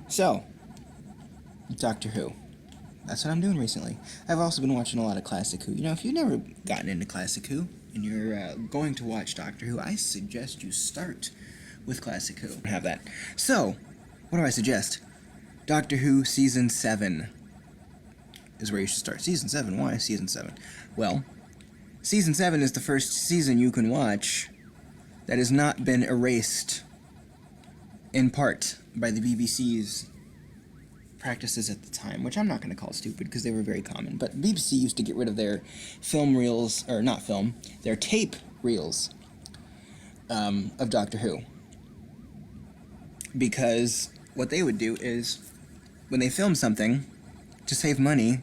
So, Doctor Who. That's what I'm doing recently. I've also been watching a lot of Classic Who. You know, if you've never gotten into Classic Who, and you're going to watch Doctor Who, I suggest you start with Classic Who. Have that. So, what do I suggest? Doctor Who Season 7 is where you should start. Season 7? Why Season 7? Well, Season 7 is the first season you can watch that has not been erased in part by the BBC's practices at the time, which I'm not going to call stupid because they were very common, but BBC used to get rid of their film reels, or not film, their tape reels of Doctor Who. Because what they would do is, when they filmed something, to save money,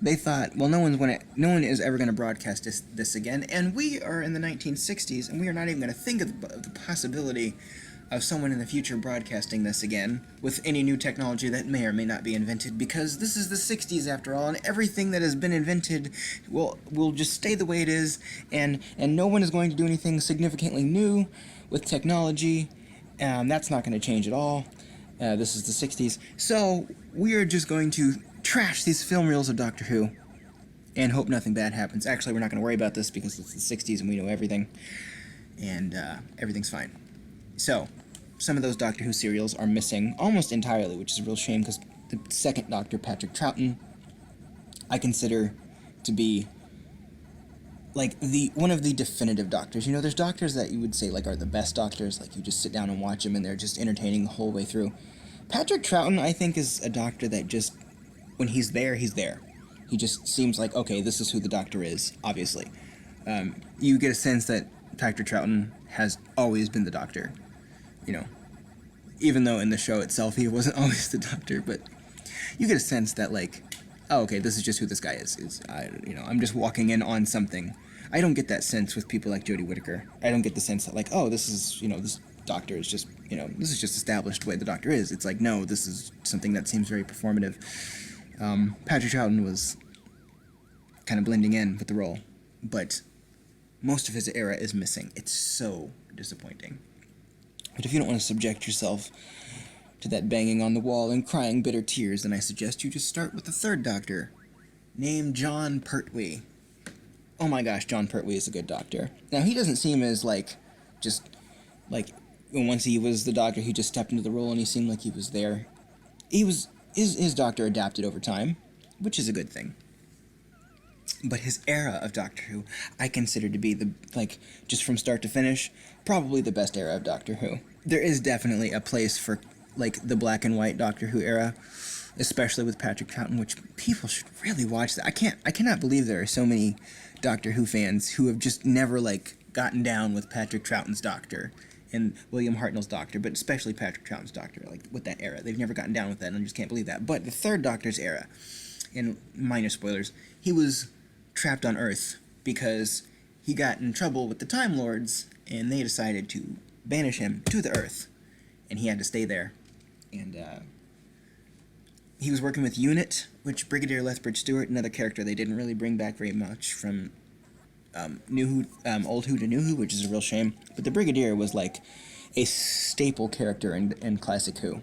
they thought, well, no one is ever going to broadcast this again, and we are in the 1960s, and we are not even going to think of the possibility of someone in the future broadcasting this again with any new technology that may or may not be invented, because this is the 60s after all, and everything that has been invented will just stay the way it is, and no one is going to do anything significantly new with technology. That's not going to change at all. This is the 60s. So we are just going to trash these film reels of Doctor Who and hope nothing bad happens. Actually, we're not going to worry about this because it's the 60s and we know everything, and everything's fine. So, some of those Doctor Who serials are missing almost entirely, which is a real shame because the second Doctor, Patrick Troughton, I consider to be like one of the definitive Doctors. You know, there's Doctors that you would say like are the best Doctors, like you just sit down and watch them and they're just entertaining the whole way through. Patrick Troughton, I think, is a Doctor that just, when he's there, he's there. He just seems like, okay, this is who the Doctor is, obviously. You get a sense that Patrick Troughton has always been the Doctor. You know, even though in the show itself he wasn't always the Doctor, but you get a sense that, like, oh, okay, this is just who this guy is. I'm just walking in on something. I don't get that sense with people like Jodie Whittaker. I don't get the sense that, like, oh, this is, this Doctor is just, this is just established the way the Doctor is. It's like, no, this is something that seems very performative. Patrick Troughton was kind of blending in with the role, but most of his era is missing. It's so disappointing. But if you don't want to subject yourself to that banging on the wall and crying bitter tears, then I suggest you just start with the third Doctor, named John Pertwee. Oh my gosh, John Pertwee is a good Doctor. Now, he doesn't seem as, once he was the Doctor, he just stepped into the role and he seemed like he was there. His Doctor adapted over time, which is a good thing. But his era of Doctor Who, I consider to be just from start to finish, probably the best era of Doctor Who. There is definitely a place for, the black and white Doctor Who era, especially with Patrick Troughton, which people should really watch that. I cannot believe there are so many Doctor Who fans who have just never, gotten down with Patrick Troughton's Doctor and William Hartnell's Doctor, but especially Patrick Troughton's Doctor, with that era. They've never gotten down with that, and I just can't believe that. But the third Doctor's era, and minor spoilers, he was trapped on Earth because he got in trouble with the Time Lords, and they decided to banish him to the Earth, and he had to stay there. And he was working with Unit, which Brigadier Lethbridge Stewart, another character they didn't really bring back very much from Old Who to New Who, which is a real shame. But the Brigadier was a staple character in Classic Who.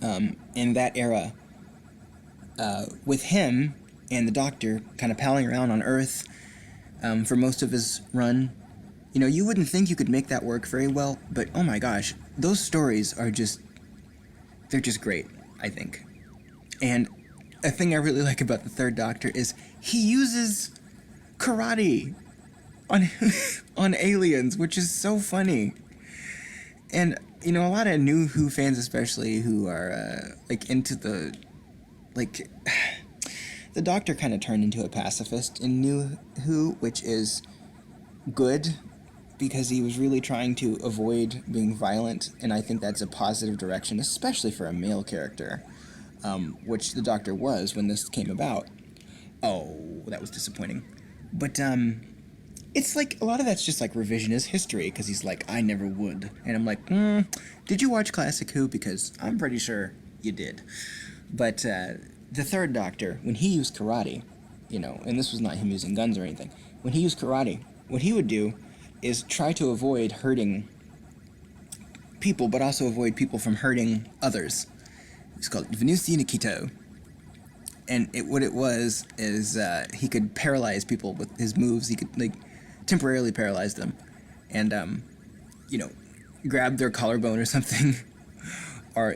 In that era, with him and the Doctor kind of palling around on Earth for most of his run, you wouldn't think you could make that work very well, but oh my gosh, those stories are they're just great, I think. And a thing I really like about the third Doctor is he uses karate on aliens, which is so funny. And, a lot of New Who fans especially who are, into the Doctor kind of turned into a pacifist in New Who, which is good because he was really trying to avoid being violent, and I think that's a positive direction, especially for a male character, which the Doctor was when this came about. Oh, that was disappointing. But, it's a lot of that's just revisionist history, because he's I never would. And I'm like, did you watch Classic Who? Because I'm pretty sure you did. But, the third Doctor, when he used karate, and this was not him using guns or anything, when he used karate, what he would do is try to avoid hurting people, but also avoid people from hurting others. It's called Venusi Nikito. And what it was is he could paralyze people with his moves. He could like temporarily paralyze them, and you know, grab their collarbone or something, or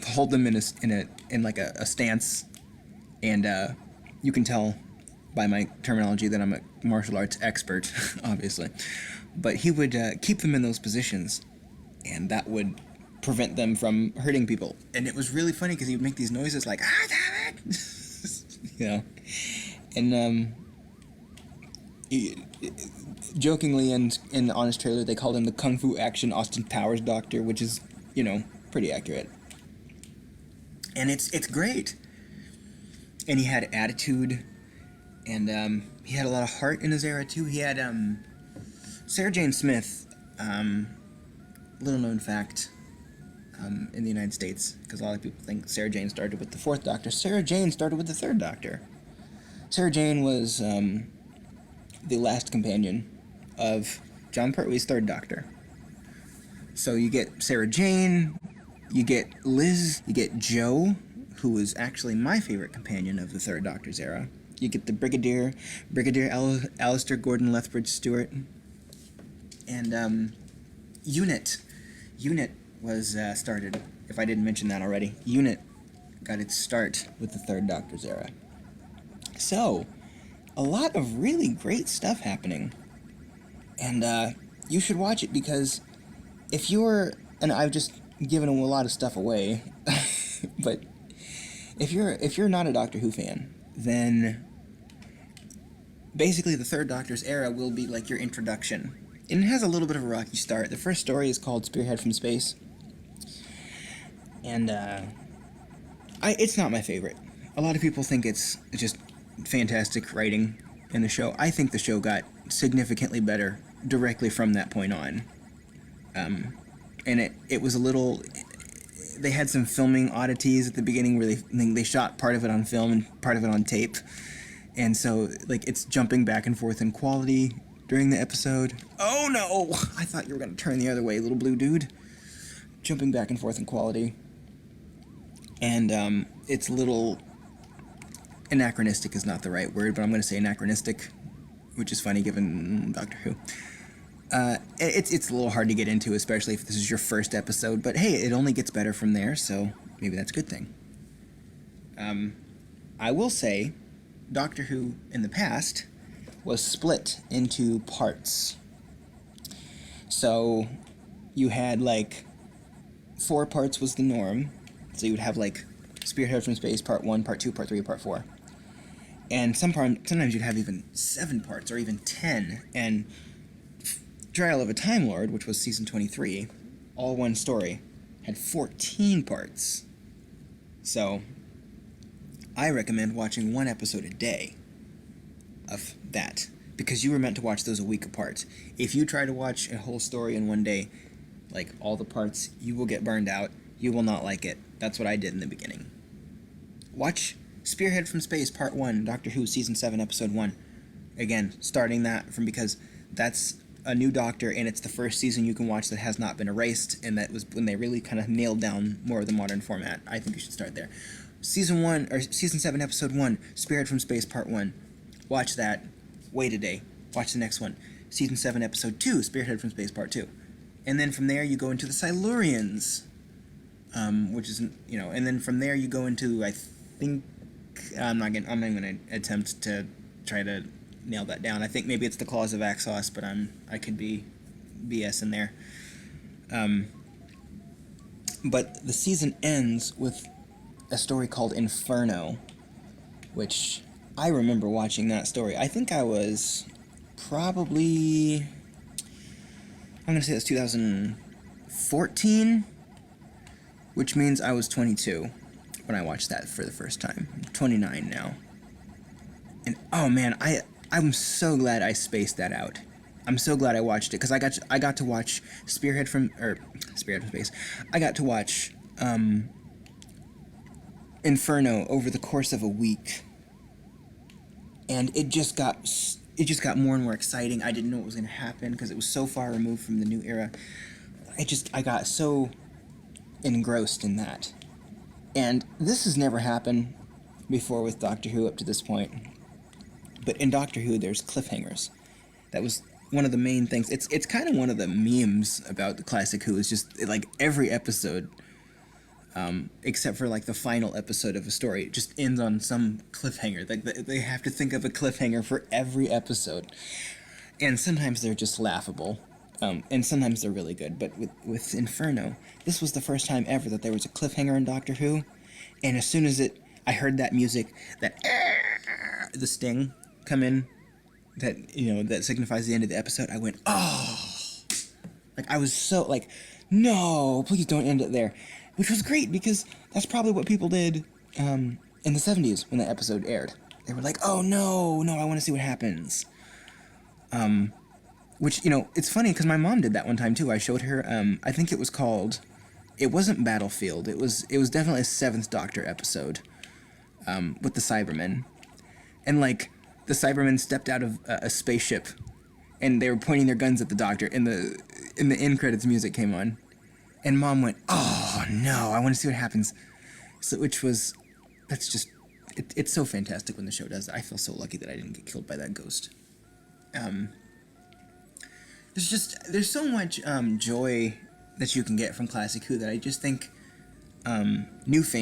hold them in like a stance. And you can tell by my terminology that I'm a martial arts expert, obviously. But he would keep them in those positions, and that would prevent them from hurting people. And it was really funny because he would make these noises like, ah, damn it! And jokingly and in the Honest Trailer, they called him the Kung Fu Action Austin Powers Doctor, which is, pretty accurate. And it's great. And he had attitude, and he had a lot of heart in his era, too. He had Sarah Jane Smith, little known fact, in the United States, because a lot of people think Sarah Jane started with the Fourth Doctor. Sarah Jane started with the Third Doctor. Sarah Jane was the last companion of John Pertwee's Third Doctor. So you get Sarah Jane, you get Liz, you get Jo, who was actually my favorite companion of the Third Doctor's era. You get the Brigadier Alistair Gordon Lethbridge Stewart, and Unit was started, if I didn't mention that already. Unit got its start with the Third Doctor's era. So, a lot of really great stuff happening. And you should watch it, because if you're, and I've just given a lot of stuff away, but if you're not a Doctor Who fan, then basically the Third Doctor's era will be like your introduction. And it has a little bit of a rocky start. The first story is called Spearhead from Space. And it's not my favorite. A lot of people think it's just fantastic writing in the show. I think the show got significantly better directly from that point on. And it was a little... They had some filming oddities at the beginning where they shot part of it on film and part of it on tape. And so, like, it's jumping back and forth in quality during the episode. Oh no! I thought you were going to turn the other way, little blue dude. Jumping back and forth in quality. And it's a little... Anachronistic is not the right word, but I'm going to say anachronistic, which is funny given Doctor Who. It's a little hard to get into, especially if this is your first episode, but hey, it only gets better from there, so maybe that's a good thing. I will say, Doctor Who in the past was split into parts. So you had like 4 parts was the norm. So you would have like Spearhead from Space Part 1, Part 2, Part 3, Part 4. And sometimes you'd have even 7 parts or even 10. And Trial of a Time Lord, which was season 23, all one story, had 14 parts. So I recommend watching 1 episode a day of that, because you were meant to watch those a week apart. If you try to watch a whole story in one day, like all the parts, you will get burned out. You will not like it. That's what I did in the beginning. Watch Spearhead from Space Part 1, Doctor Who Season 7, Episode 1. Again, starting that from, because that's a new Doctor, and it's the first season you can watch that has not been erased, and that was when they really kind of nailed down more of the modern format. I think you should start there. Season 7, Episode 1, Spearhead from Space Part 1. Watch that. Wait a day. Watch the next one. Season 7, Episode 2, Spearhead from Space Part 2. And then from there you go into the Silurians, which is, and then from there you go into, I think, I'm not going to attempt to try to nail that down. I think maybe it's the Claws of Axos, but I could be BS in there. But the season ends with a story called Inferno, which I remember watching that story. I think I was probably, I'm going to say it's 2014, which means I was 22 when I watched that for the first time. I'm 29 now. And oh man, I'm so glad I spaced that out. I'm so glad I watched it, because I got to watch Spearhead from Space. I got to watch Inferno over the course of a week, and it just got more and more exciting. I didn't know what was going to happen because it was so far removed from the new era. I got so engrossed in that. And this has never happened before with Doctor Who up to this point. But in Doctor Who, there's cliffhangers. That was one of the main things. It's kind of one of the memes about the classic Who. Is just like every episode, except for like the final episode of a story, it just ends on some cliffhanger. Like they have to think of a cliffhanger for every episode, and sometimes they're just laughable, and sometimes they're really good. But with Inferno, this was the first time ever that there was a cliffhanger in Doctor Who, and as soon as I heard that music, the sting come in, that signifies the end of the episode, I went, oh, like I was so like, no, please don't end it there, which was great because that's probably what people did in the 70s when that episode aired. They were like, oh no, I want to see what happens. Which, it's funny because my mom did that one time too. I showed her, I think it was called, it wasn't Battlefield, it was definitely a 7th Doctor episode, with the Cybermen. And like, the Cybermen stepped out of a spaceship, and they were pointing their guns at the Doctor, and the end credits music came on, and Mom went, "Oh no, I want to see what happens." So, it's so fantastic when the show does that. I feel so lucky that I didn't get killed by that ghost. There's so much joy that you can get from Classic Who that I just think new Who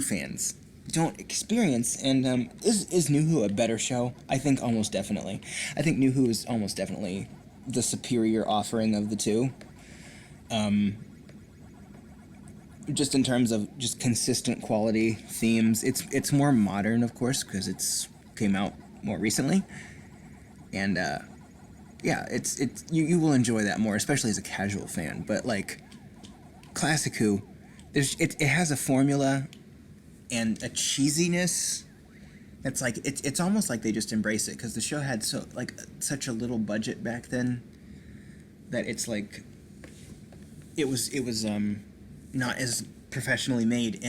fans don't experience. And is New Who a better show? I think almost definitely. I think New Who is almost definitely the superior offering of the two. Just in terms of just consistent quality themes. It's more modern, of course, because it's came out more recently. And yeah, you will enjoy that more, especially as a casual fan. But like Classic Who, it has a formula and a cheesiness that's like it's almost like they just embrace it, because the show had such a little budget back then that it's like it was not as professionally made,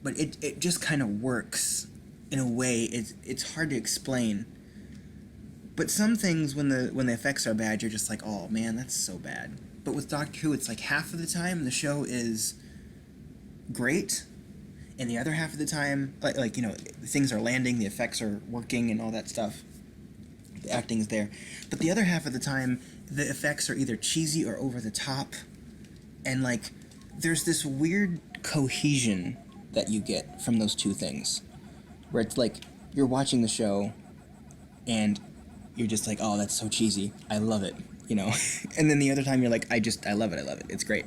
but it just kind of works in a way. It's hard to explain, but some things when the effects are bad, you're just like, oh man, that's so bad. But with Doctor Who, it's like half of the time the show is great, and the other half of the time, things are landing, the effects are working, and all that stuff. The acting's there, but the other half of the time, the effects are either cheesy or over the top, and like there's this weird cohesion that you get from those two things, where it's like you're watching the show, and you're just like, oh, that's so cheesy, I love it, and then the other time you're like, I love it, it's great.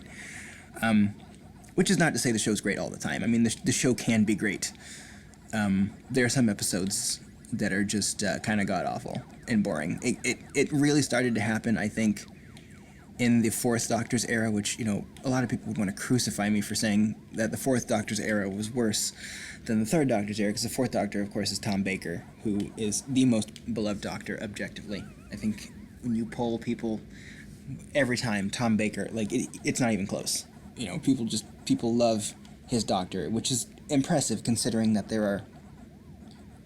Which is not to say the show's great all the time. I mean, the show can be great. There are some episodes that are just kind of god-awful and boring. It really started to happen, I think, in the 4th Doctor's era, which, a lot of people would want to crucify me for saying that the 4th Doctor's era was worse than the 3rd Doctor's era, because the 4th Doctor, of course, is Tom Baker, who is the most beloved Doctor objectively. I think when you poll people, every time, Tom Baker, it's not even close. People love his Doctor, which is impressive considering that there are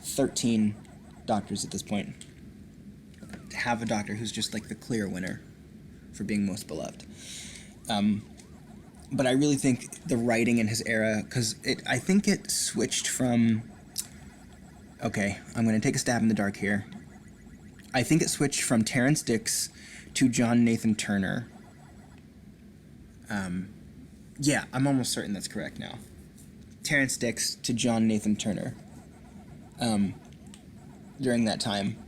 13 Doctors at this point. To have a Doctor who's just like the clear winner for being most beloved. But I really think the writing in his era, because I think it switched from... Okay, I'm going to take a stab in the dark here. I think it switched from Terrence Dicks to John Nathan Turner. Yeah, I'm almost certain that's correct now. Terrence Dicks to John Nathan Turner. During that time.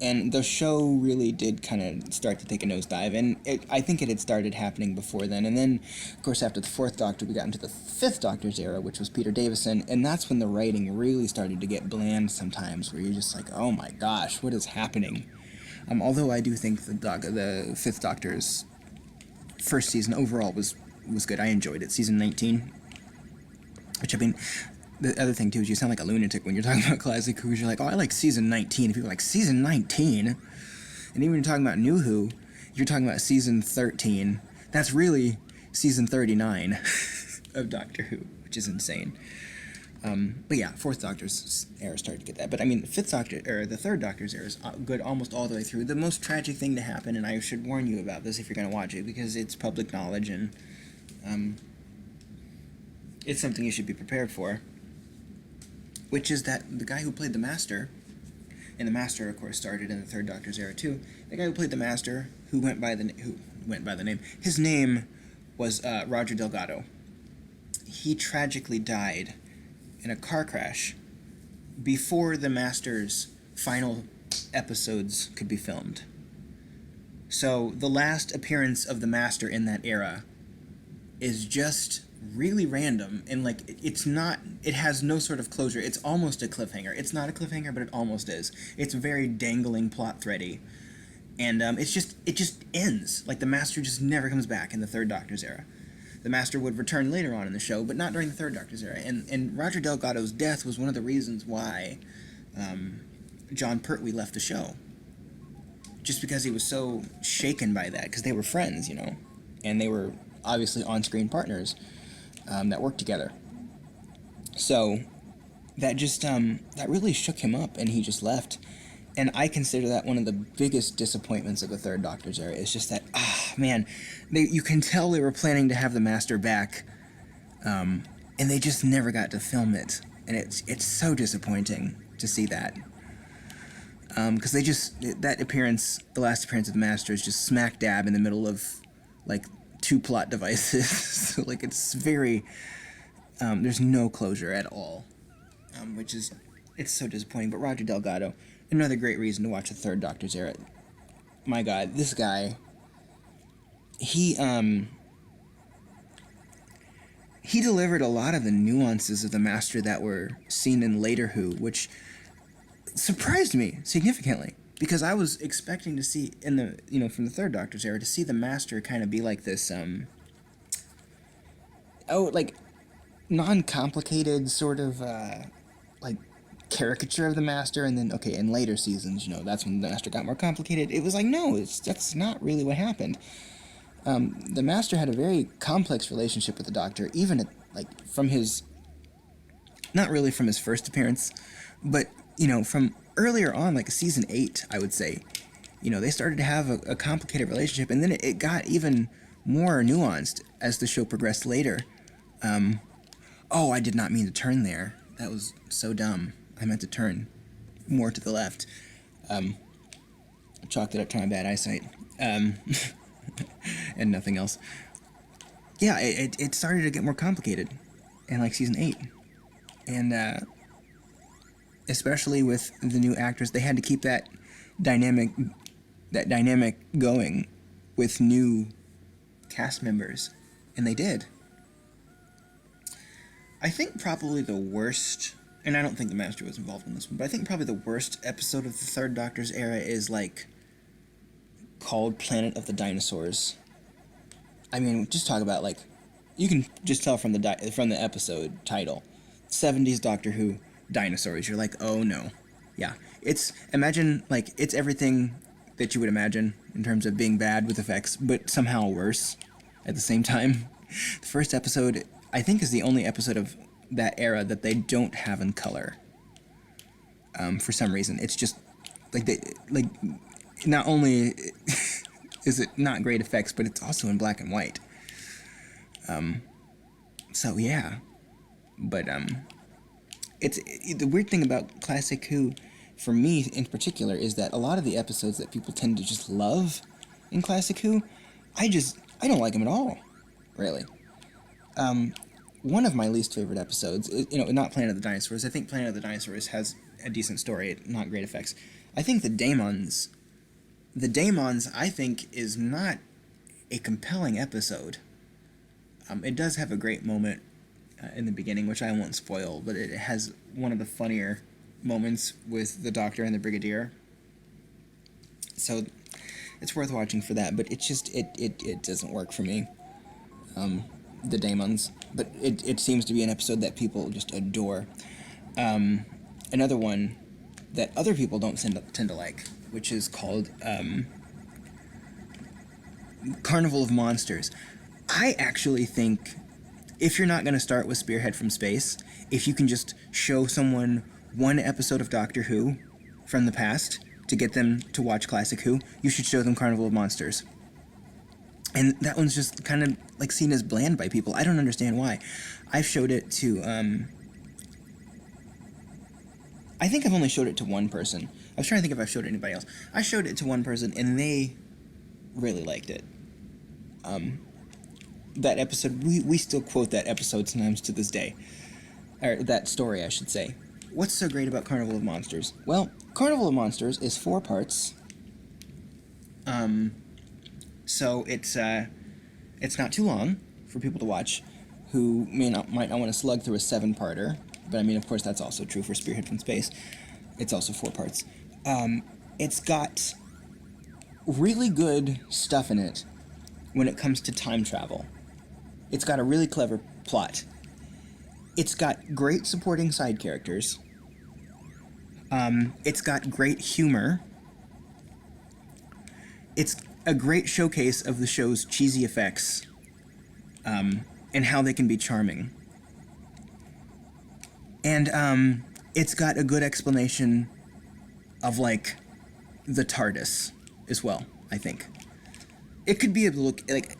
And the show really did kind of start to take a nosedive, and I think it had started happening before then. And then, of course, after the 4th Doctor, we got into the 5th Doctor's era, which was Peter Davison, and that's when the writing really started to get bland sometimes, where you're just like, oh my gosh, what is happening? Although I do think the 5th Doctor's first season overall was good. I enjoyed it. Season 19, which, I mean, the other thing, too, is you sound like a lunatic when you're talking about Classic Who. You're like, oh, I like Season 19. And people are like, Season 19? And even when you're talking about New Who, you're talking about Season 13. That's really Season 39 of Doctor Who, which is insane. But yeah, Fourth Doctor's era started to get that. But I mean, Fifth Doctor, or the Third Doctor's era is good almost all the way through. The most tragic thing to happen, and I should warn you about this if you're going to watch it, because it's public knowledge and it's something you should be prepared for, which is that the guy who played the Master, and the Master, of course, started in the Third Doctor's era too. The guy who played the Master, who went by the name, his name was Roger Delgado. He tragically died in a car crash before the Master's final episodes could be filmed. So the last appearance of the Master in that era is just really random, and like it has no sort of closure. It's almost a cliffhanger. It's not a cliffhanger, but it almost is. It's very dangling, plot thready, and it just ends. Like the Master just never comes back in the Third Doctor's era. The Master would return later on in the show, but not during the Third Doctor's era. And Roger Delgado's death was one of the reasons why John Pertwee left the show. Just because he was so shaken by that, because they were friends, and they were obviously on-screen partners that worked together. So that just that really shook him up, and he just left. And I consider that one of the biggest disappointments of the Third Doctor's era. Is just that, man, you can tell they were planning to have the Master back, and they just never got to film it. And it's so disappointing to see that. Because that appearance, the last appearance of the Master, is just smack dab in the middle of, like, 2 plot devices. So, like, it's very, there's no closure at all, it's so disappointing. But Roger Delgado, another great reason to watch the Third Doctor's era. My God, this guy, he delivered a lot of the nuances of the Master that were seen in later Who, which surprised me significantly, because I was expecting to see in the, from the Third Doctor's era, to see the Master kind of be like this, like, non-complicated sort of, like, caricature of the Master, and then, okay, in later seasons, that's when the Master got more complicated. It was like, no, that's not really what happened. The Master had a very complex relationship with the Doctor, even from his, not really from his first appearance, but, from earlier on, like season 8, I would say, they started to have a complicated relationship, and then it got even more nuanced as the show progressed later. I did not mean to turn there. That was so dumb. I meant to turn more to the left. Chalked it up to my bad eyesight. And nothing else. Yeah, it started to get more complicated in, like, season 8. And, especially with the new actors, they had to keep that dynamic going with new cast members. And they did. I think probably the worst, and I don't think the Master was involved in this one, but I think probably the worst episode of the Third Doctor's era is, like, called Planet of the Dinosaurs. I mean, just talk about, like, you can just tell from the episode title, 70s Doctor Who, Dinosaurs. You're like, oh no. Yeah. Imagine, like, it's everything that you would imagine in terms of being bad with effects, but somehow worse at the same time. The first episode, I think, is the only episode of that era that they don't have in color. For some reason. It's just, not only is it not great effects, but it's also in black and white. So yeah. But, it's the weird thing about Classic Who, for me in particular, is that a lot of the episodes that people tend to just love in Classic Who, I don't like them at all, really. One of my least favorite episodes, not Planet of the Dinosaurs. I think Planet of the Dinosaurs has a decent story, not great effects. I think the Daemons, I think, is not a compelling episode. It does have a great moment in the beginning, which I won't spoil, but it has one of the funnier moments with the Doctor and the Brigadier. So it's worth watching for that, but it doesn't work for me. The Daemons, but it seems to be an episode that people just adore. Another one that other people don't tend to like, which is called Carnival of Monsters. I actually think if you're not going to start with Spearhead from space, if you can just show someone one episode of Doctor Who from the past to get them to watch Classic Who, you should show them Carnival of Monsters. And that one's just kind of like seen as bland by people. I don't understand why. I've showed it to, I think I've only showed it to one person. I was trying to think if I've showed it to anybody else. I showed it to one person, and they really liked it. That episode, we still quote that episode sometimes to this day. Or that story, I should say. What's so great about Carnival of Monsters? Well, Carnival of Monsters is 4 parts. So it's not too long for people to watch who might not want to slug through a 7-parter. But I mean, of course, that's also true for Spearhead from Space. It's also 4 parts. It's got really good stuff in it when it comes to time travel. It's got a really clever plot. It's got great supporting side characters. It's got great humor. It's a great showcase of the show's cheesy effects, and how they can be charming. And it's got a good explanation of, like, the TARDIS as well, I think. It could be a little, like,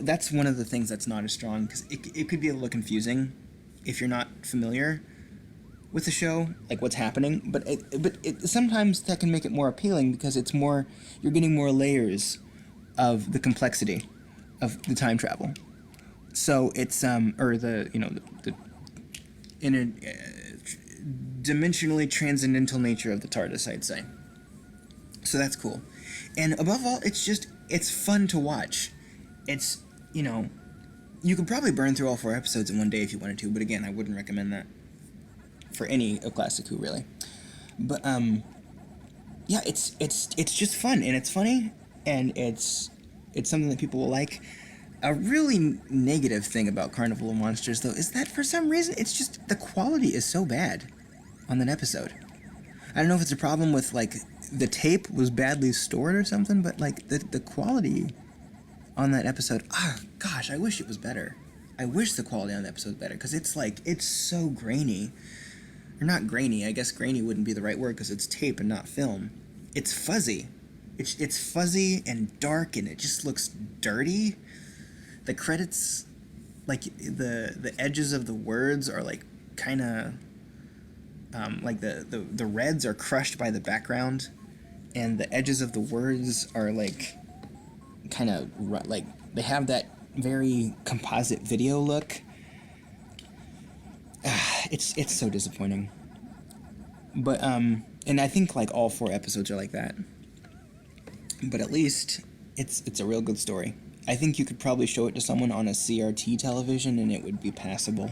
that's one of the things that's not as strong, because it could be a little confusing if you're not familiar with the show, like what's happening, but sometimes that can make it more appealing, because it's more, you're getting more layers of the complexity of the time travel. So it's, or the, you know, the dimensionally transcendental nature of the TARDIS, I'd say. So that's cool. And above all, it's fun to watch. It's, you know, you could probably burn through all 4 episodes in one day if you wanted to, but again, I wouldn't recommend that for any of Classic Who, really. But, yeah, it's just fun, and it's funny, and it's something that people will like. A really negative thing about Carnival of Monsters, though, is that for some reason, it's just, the quality is so bad on that episode. I don't know if it's a problem with, like, the tape was badly stored or something, but, like, the quality on that episode, gosh, I wish it was better. I wish the quality on the episode was better, because it's, like, it's so grainy. Or not grainy, I guess grainy wouldn't be the right word, because it's tape and not film. It's fuzzy. It's fuzzy and dark, and it just looks dirty. The credits, like, the edges of the words are, like, kind of, like, the reds are crushed by the background, and the edges of the words are, like, kind of, like, they have that very composite video look. It's so disappointing. But, and I think, like, all 4 episodes are like that. But at least, it's a real good story. I think you could probably show it to someone on a CRT television and it would be passable.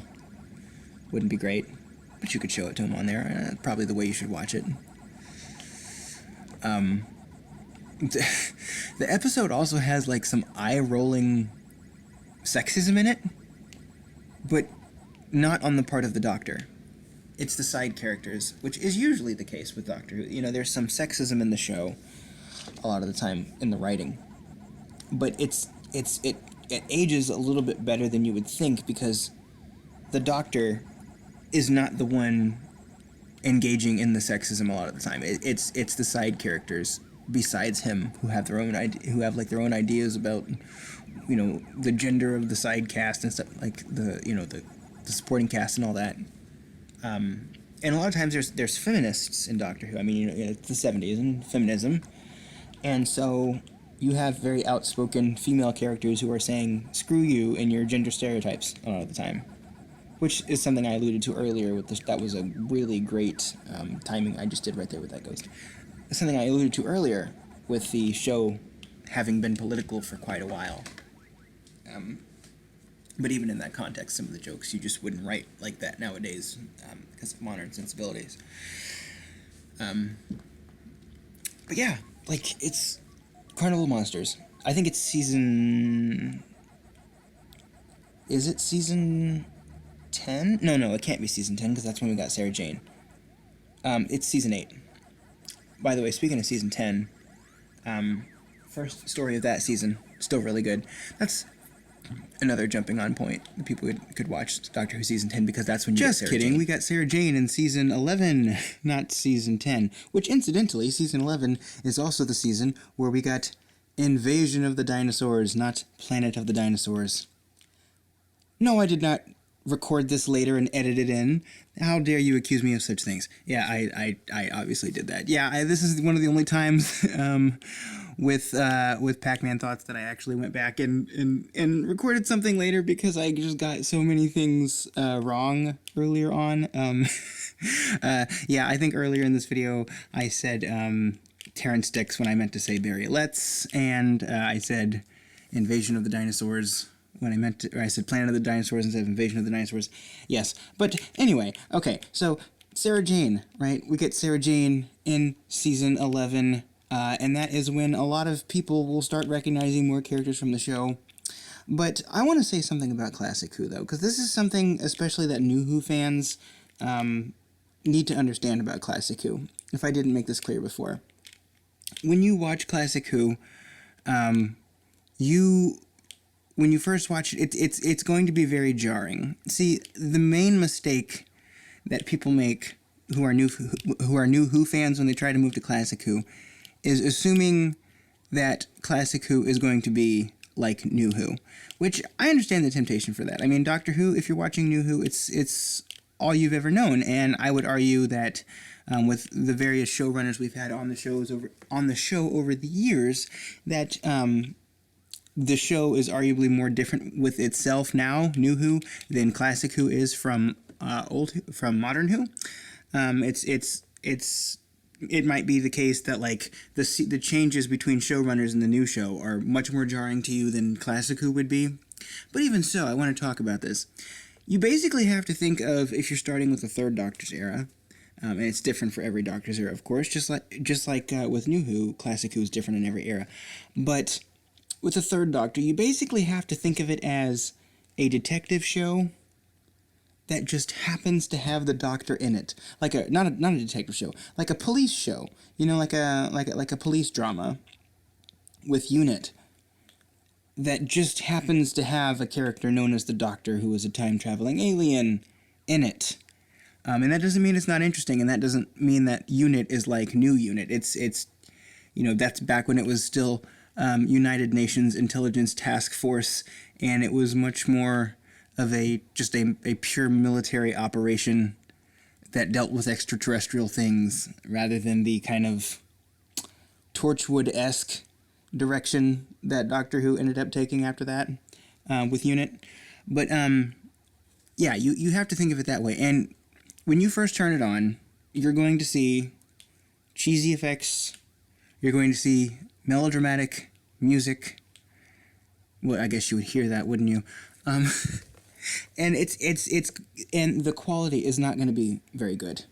Wouldn't be great, but you could show it to them on there. Probably the way you should watch it. The episode also has, like, some eye-rolling sexism in it, but not on the part of the Doctor. It's the side characters, which is usually the case with Doctor Who. You know, there's some sexism in the show a lot of the time in the writing. But it ages a little bit better than you would think, because the Doctor is not the one engaging in the sexism a lot of the time. It's the side characters besides him who have their own their own ideas about, you know, the gender of the side cast and stuff, like the supporting cast and all that. And a lot of times there's feminists in Doctor Who. I mean, you know, it's the 70s and feminism, and so you have very outspoken female characters who are saying, screw you and your gender stereotypes a lot of the time. Which is something I alluded to earlier with this. That was a really great timing I just did right there with that ghost. It's something I alluded to earlier with the show having been political for quite a while. But even in that context, some of the jokes you just wouldn't write like that nowadays because of modern sensibilities. But yeah, like, it's Carnival of Monsters. I think it's season... Is it season 10? No, it can't be season 10, because that's when we got Sarah Jane. It's season 8. By the way, speaking of season 10, first story of that season, still really good. That's another jumping on point. People could watch Doctor Who Season 10 because that's when you get Sarah Jane. We got Sarah Jane in Season 11, not Season 10. Which, incidentally, Season 11 is also the season where we got Invasion of the Dinosaurs, not Planet of the Dinosaurs. No, I did not record this later and edit it in. How dare you accuse me of such things? Yeah, I obviously did that. Yeah, this is one of the only times with Pac-Man Thoughts that I actually went back and recorded something later because I just got so many things wrong earlier on. Yeah, I think earlier in this video I said Terrence Dicks when I meant to say Barry Letts, and I said Invasion of the Dinosaurs when I meant to, or I said Planet of the Dinosaurs instead of Invasion of the Dinosaurs. Yes, but anyway, okay, so Sarah Jane, right? We get Sarah Jane in Season 11, and that is when a lot of people will start recognizing more characters from the show. But I want to say something about Classic Who, though, because this is something especially that new Who fans need to understand about Classic Who, if I didn't make this clear before. When you watch Classic Who, when you first watch it, it's going to be very jarring. See, the main mistake that people make who are new Who fans when they try to move to Classic Who is assuming that Classic Who is going to be like New Who, which I understand the temptation for that. I mean, Doctor Who, if you're watching New Who, it's all you've ever known, and I would argue that with the various showrunners we've had on the show over the years, that the show is arguably more different with itself now, New Who, than Classic Who is from Modern Who. It might be the case that like the changes between showrunners in the new show are much more jarring to you than Classic Who would be. But even so, I want to talk about this. You basically have to think of, if you're starting with the third Doctor's era, and it's different for every Doctor's era, of course, just like with New Who, Classic Who is different in every era. But with the third Doctor, you basically have to think of it as a detective show that just happens to have the Doctor in it, like not a detective show, like a police show, like a police drama with Unit that just happens to have a character known as the Doctor who is a time-traveling alien in it. And that doesn't mean it's not interesting, and that doesn't mean that Unit is like New Unit. It's that's back when it was still United Nations Intelligence Task Force, and it was much more of a pure military operation that dealt with extraterrestrial things rather than the kind of Torchwood-esque direction that Doctor Who ended up taking after that with Unit. But yeah, you have to think of it that way. And when you first turn it on, you're going to see cheesy effects, you're going to see melodramatic music. Well, I guess you would hear that, wouldn't you? And and the quality is not going to be very good.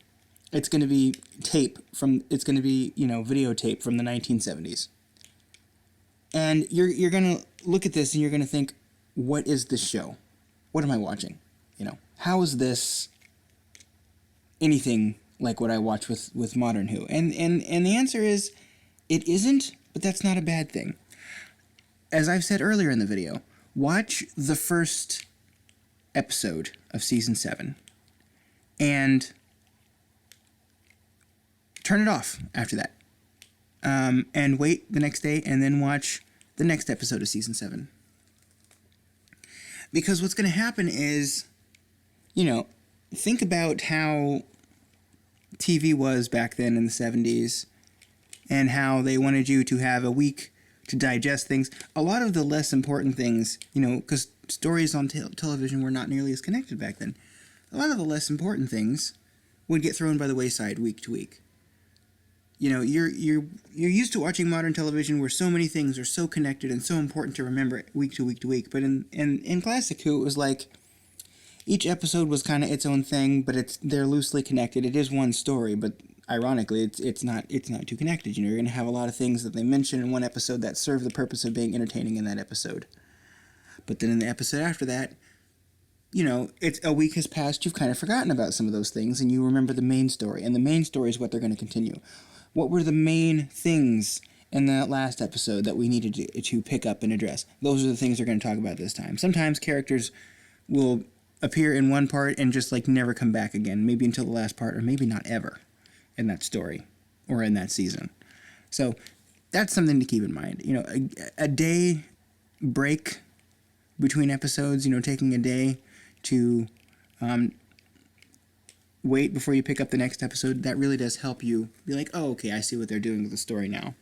It's going to be videotape from the 1970s. And you're going to look at this and you're going to think, what is this show? What am I watching? How is this anything like what I watch with Modern Who? And the answer is, it isn't, but that's not a bad thing. As I've said earlier in the video, watch the first episode of Season 7 and turn it off after that. And wait the next day and then watch the next episode of Season 7. Because what's going to happen is, think about how TV was back then in the 70s and how they wanted you to have a week to digest things. A lot of the less important things, because stories on television were not nearly as connected back then. A lot of the less important things would get thrown by the wayside week to week. You're used to watching modern television where so many things are so connected and so important to remember week to week to week. But in Classic Who, it was like each episode was kind of its own thing, but they're loosely connected. It is one story, but ironically, it's not too connected. You're going to have a lot of things that they mention in one episode that serve the purpose of being entertaining in that episode. But then in the episode after that, it's a week has passed, you've kind of forgotten about some of those things, and you remember the main story. And the main story is what they're going to continue. What were the main things in that last episode that we needed to pick up and address. Those are the things we're going to talk about this time. Sometimes characters will appear in one part and just like never come back again, maybe until the last part, or maybe not ever in that story or in that season. So that's something to keep in mind. You know, a day break between episodes, you know, taking a day to wait before you pick up the next episode, that really does help you be like, oh, okay, I see what they're doing with the story now.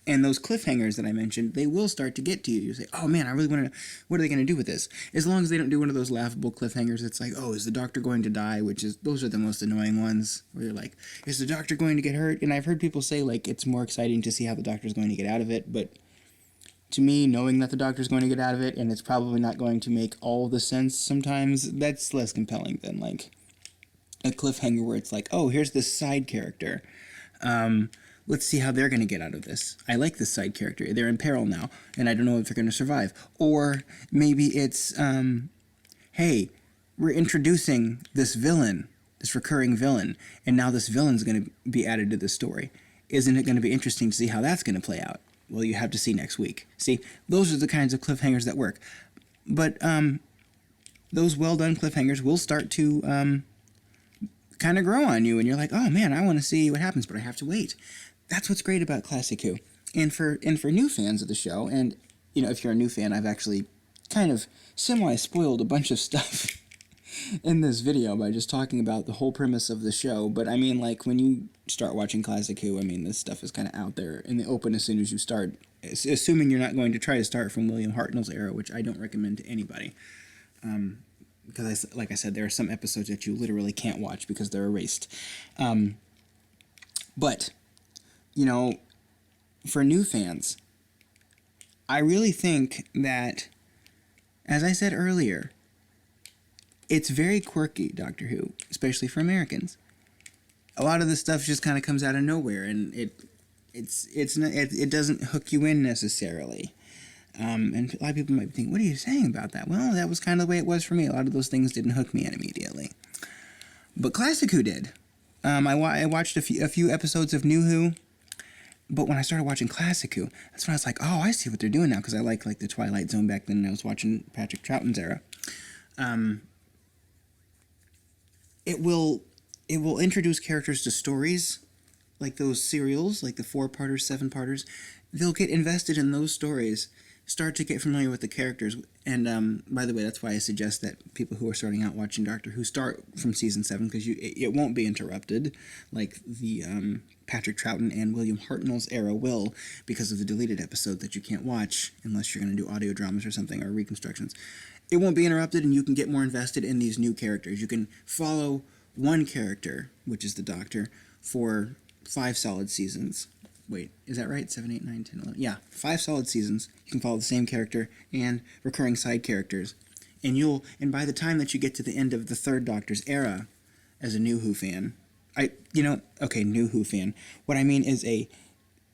And those cliffhangers that I mentioned, they will start to get to you. You say, oh man, I really want to know, what are they going to do with this? As long as they don't do one of those laughable cliffhangers, it's like, oh, is the doctor going to die? Those are the most annoying ones, where you're like, is the doctor going to get hurt? And I've heard people say, like, it's more exciting to see how the doctor's going to get out of it, but to me, knowing that the doctor's going to get out of it, and it's probably not going to make all the sense sometimes, that's less compelling than, like, a cliffhanger where it's like, oh, here's this side character. Let's see how they're going to get out of this. I like this side character. They're in peril now, and I don't know if they're going to survive. Or maybe it's, hey, we're introducing this villain, this recurring villain, and now this villain's going to be added to the story. Isn't it going to be interesting to see how that's going to play out? Well, you have to see next week. See, those are the kinds of cliffhangers that work. But those well-done cliffhangers will start to kind of grow on you, and you're like, oh man, I want to see what happens, but I have to wait. That's what's great about Classic Who. And for new fans of the show, and you know, if you're a new fan, I've actually kind of semi-spoiled a bunch of stuff in this video by just talking about the whole premise of the show. But I mean, like, when you start watching Classic Who, I mean, this stuff is kind of out there in the open as soon as you start, assuming you're not going to try to start from William Hartnell's era, which I don't recommend to anybody. Because, like I said, there are some episodes that you literally can't watch because they're erased. But, you know, for new fans, I really think that, as I said earlier, it's very quirky, Doctor Who, especially for Americans. A lot of this stuff just kind of comes out of nowhere, and it doesn't hook you in necessarily. And a lot of people might think, what are you saying about that? Well, that was kind of the way it was for me. A lot of those things didn't hook me in immediately. But Classic Who did. I watched a few episodes of New Who, but when I started watching Classic Who, that's when I was like, oh, I see what they're doing now, because I like the Twilight Zone back then, and I was watching Patrick Troughton's era. It will introduce characters to stories, like those serials, like the 4-parters, 7-parters. They'll get invested in those stories, start to get familiar with the characters. And by the way, that's why I suggest that people who are starting out watching Doctor Who start from season 7, because it won't be interrupted like the Patrick Troughton and William Hartnell's era will, because of the deleted episode that you can't watch unless you're going to do audio dramas or something, or reconstructions. It won't be interrupted, and you can get more invested in these new characters. You can follow one character, which is the Doctor, for 5 solid seasons. Wait, is that right? 7, 8, 9, 10, 11. Yeah, 5 solid seasons. You can follow the same character and recurring side characters. And by the time that you get to the end of the 3rd Doctor's era, as a New Who fan, New Who fan. What I mean is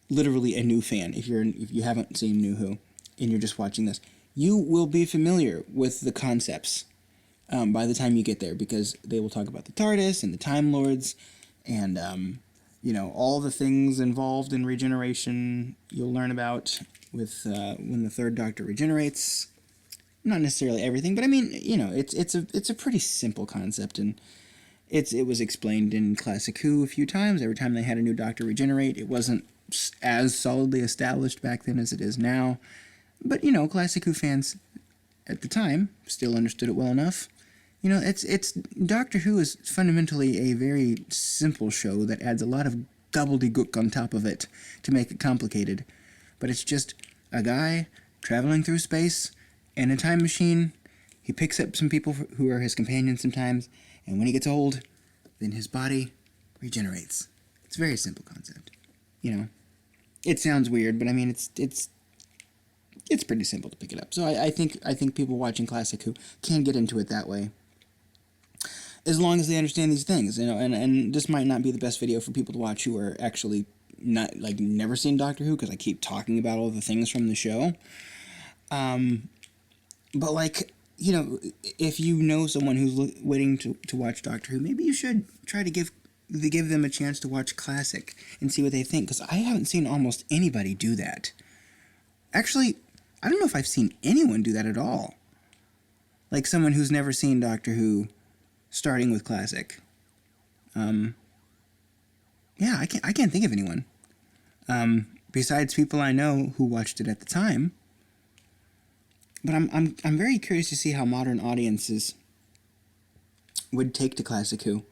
literally a new fan. If you haven't seen New Who and you're just watching this, you will be familiar with the concepts by the time you get there, because they will talk about the TARDIS and the Time Lords and all the things involved in regeneration. You'll learn about with when the 3rd Doctor regenerates. Not necessarily everything, but I mean, it's a pretty simple concept, and it was explained in Classic Who a few times. Every time they had a new Doctor regenerate, it wasn't as solidly established back then as it is now. But, Classic Who fans at the time still understood it well enough. It's Doctor Who is fundamentally a very simple show that adds a lot of gobbledygook on top of it to make it complicated. But it's just a guy traveling through space in a time machine. He picks up some people who are his companions sometimes, and when he gets old, then his body regenerates. It's a very simple concept. It sounds weird, but I mean it's pretty simple to pick it up. So I think people watching Classic Who can get into it that way, as long as they understand these things. And this might not be the best video for people to watch who are actually not never seen Doctor Who, because I keep talking about all the things from the show. But if you know someone who's waiting to watch Doctor Who, maybe you should try to give give them a chance to watch classic and see what they think, because I haven't seen almost anybody do that. Actually, I don't know if I've seen anyone do that at all. Like someone who's never seen Doctor Who starting with classic. Yeah, I can't think of anyone. Besides people I know who watched it at the time. But I'm very curious to see how modern audiences would take to Classic Who.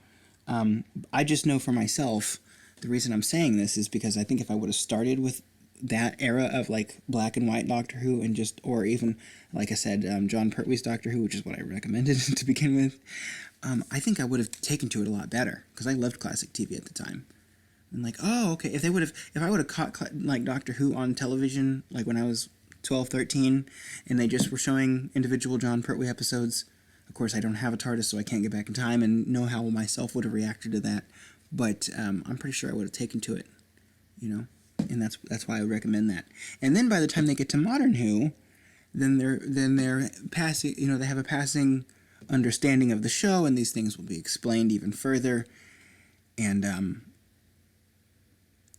I just know for myself, the reason I'm saying this is because I think if I would have started with that era of like black and white Doctor Who and just, or even, like I said, John Pertwee's Doctor Who, which is what I recommended to begin with, I think I would have taken to it a lot better, because I loved classic TV at the time. And like, oh, okay, if I would have caught like Doctor Who on television, like when I was 12, 13, and they just were showing individual John Pertwee episodes. Of course, I don't have a TARDIS, so I can't get back in time and know how myself would have reacted to that. But I'm pretty sure I would have taken to it, you know, and that's why I would recommend that. And then by the time they get to modern Who, then they're passing, you know, they have a passing understanding of the show, and these things will be explained even further, and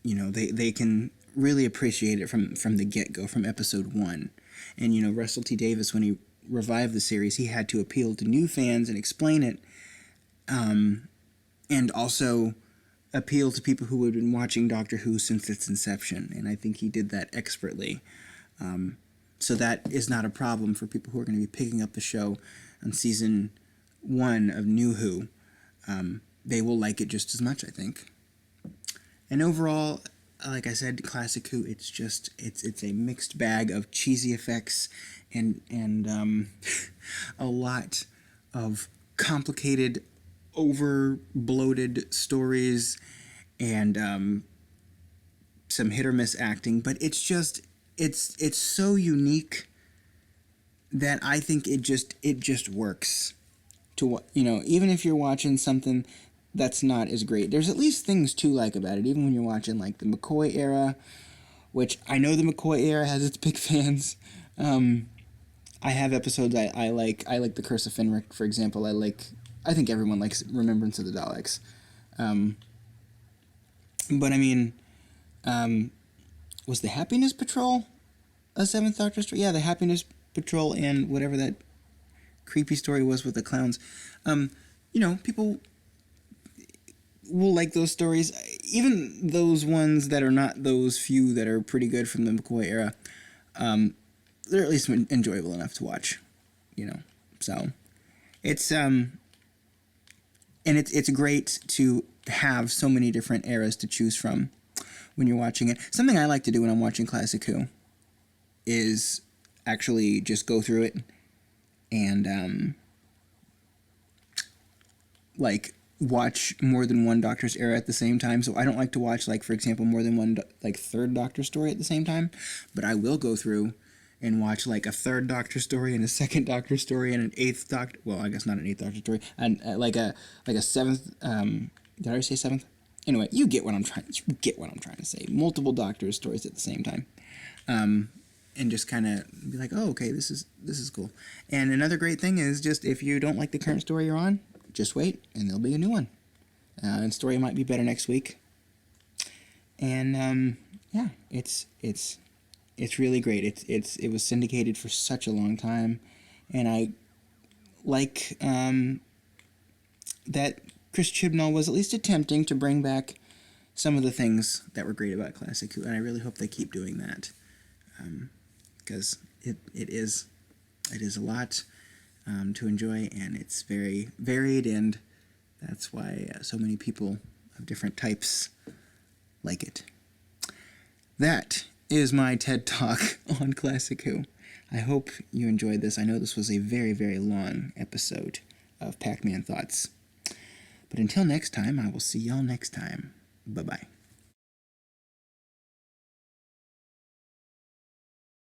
you know, they can really appreciate it from the get-go, from episode 1. And, you know, Russell T. Davies, when he revived the series, he had to appeal to new fans and explain it, and also appeal to people who had been watching Doctor Who since its inception, and I think he did that expertly. So that is not a problem for people who are going to be picking up the show on season 1 of New Who. They will like it just as much, I think. And overall, like I said, Classic Who, it's a mixed bag of cheesy effects and a lot of complicated, over-bloated stories and some hit-or-miss acting. But it's so unique that I think it just works. To, you know, even if you're watching something that's not as great, there's at least things to like about it, even when you're watching like the McCoy era, which I know the McCoy era has its big fans. I have episodes I like. I like The Curse of Fenric, for example. I think everyone likes Remembrance of the Daleks. But I mean, was the Happiness Patrol a Seventh Doctor story? Yeah, the Happiness Patrol and whatever that creepy story was with the clowns. You know, people will like those stories, even those ones that are not those few that are pretty good from the McCoy era. They're at least enjoyable enough to watch, you know. So it's and it's great to have so many different eras to choose from when you're watching it. Something I like to do when I'm watching Classic Who is actually just go through it and like watch more than one Doctor's era at the same time. So I don't like to watch, like, for example, more than one like third Doctor story at the same time, but I will go through and watch like a third Doctor story and a second Doctor story and an eighth Doctor, well, I guess not an eighth Doctor story, and like a seventh, did I already say seventh? Anyway, you get what I'm trying to say. Multiple Doctor stories at the same time. And just kind of be like, oh, okay, this is cool. And another great thing is just, if you don't like the current story you're on, just wait, and there'll be a new one. And the story might be better next week. And yeah, it's really great. It was syndicated for such a long time, and I like that Chris Chibnall was at least attempting to bring back some of the things that were great about Classic Who, and I really hope they keep doing that, because it is a lot to enjoy, and it's very varied, and that's why so many people of different types like it. That is my TED Talk on Classic Who. I hope you enjoyed this. I know this was a very, very long episode of Pac-Man Thoughts. But until next time, I will see y'all next time. Bye-bye.